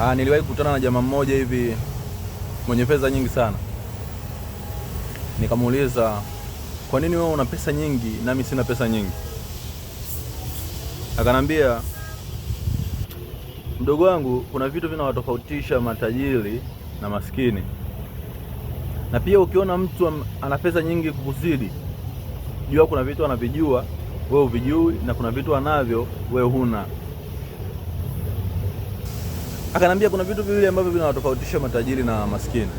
Niliwahi kukutana na jamaa mmoja hivi mwenye pesa nyingi sana. Nikamuuliza, kwa nini wewe una pesa nyingi nami sina pesa nyingi? Akanambia, mdogo wangu, kuna vitu vinawatofautisha matajiri na maskini. Na pia ukiona mtu ana pesa nyingi kukuzidi, jua kuna vitu anavijua wewe huvijui, na kuna vitu anavyo wewe huna. Akanambia kuna vitu viwili ambavyo vinawatofautisha matajiri na maskini.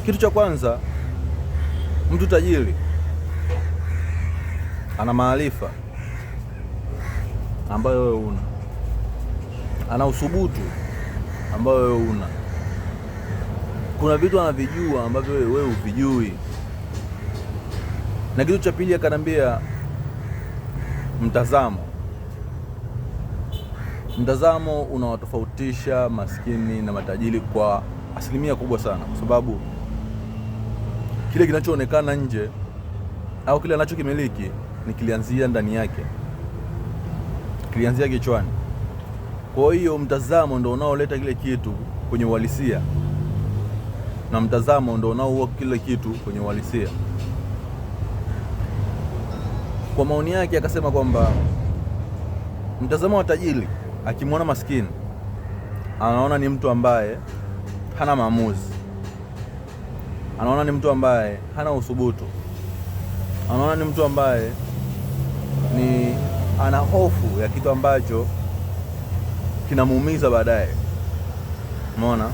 Kitu cha kwanza, mtu tajiri ana maarifa ambayo wewe huna. Ana uthubutu ambayo wewe huna. Kuna vitu anavijua ambavyo wewe huvijui. Na kitu cha pili akanambia mtazamo unawatofautisha maskini na matajiri kwa asilimia kubwa sana, kwa sababu kile kinachoonekana nje au kile anachokimiliki ni kilianzia ndani yake, kilianzia kichwani. Kwa hiyo mtazamo ndio unaoleta kile kitu kwenye uhalisia, na mtazamo ndio unaoua kile kitu kwenye uhalisia. Kwa maoni yake akasema kwamba mtazamo wa tajiri akimwona maskini anaona ni mtu ambaye hana maamuzi, anaona ni mtu ambaye hana uthubutu, anaona ni mtu ambaye ana hofu ya kitu ambacho kinamuumiza baadaye. Umeona?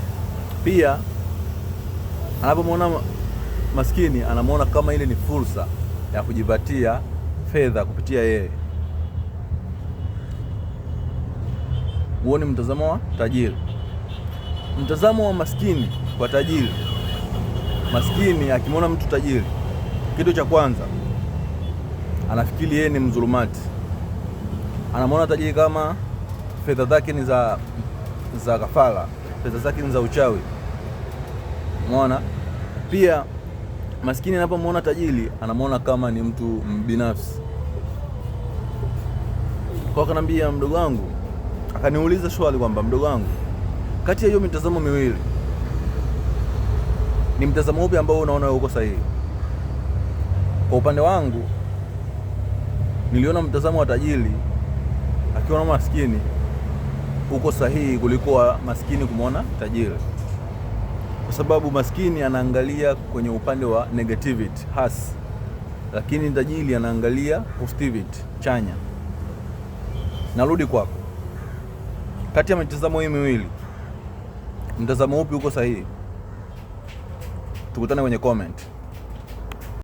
Pia anapomwona maskini anamuona kama ile ni fursa ya kujipatia fedha kupitia yeye. Huo ni mtazamo wa tajiri. Mtazamo wa maskini kwa tajiri, maskini akimwona mtu tajiri, kitu cha kwanza anafikiri yeye ni mzulumati. Anamwona tajiri kama fedha zake ni za kafara, fedha zake ni za uchawi. Umeona? Pia maskini anapomwona tajiri anamwona kama ni mtu mbinafsi. Kwa kanambia, mdogo wangu, akaniuliza swali kwamba, mdogo wangu, kati ya hiyo mitazamo miwili ni mtazamo upi ambao unaona uko sahihi? Kwa upande wangu niliona mtazamo wa tajiri akiona maskini uko sahihi kuliko wa maskini kumwona tajiri, kwa sababu maskini anaangalia kwenye upande wa negativity, hasi, lakini tajiri anaangalia positivity, chanya. Narudi kwako, kati ya mitazamo hii miwili mtazamo upi uko sahihi? Tukutane kwenye comment.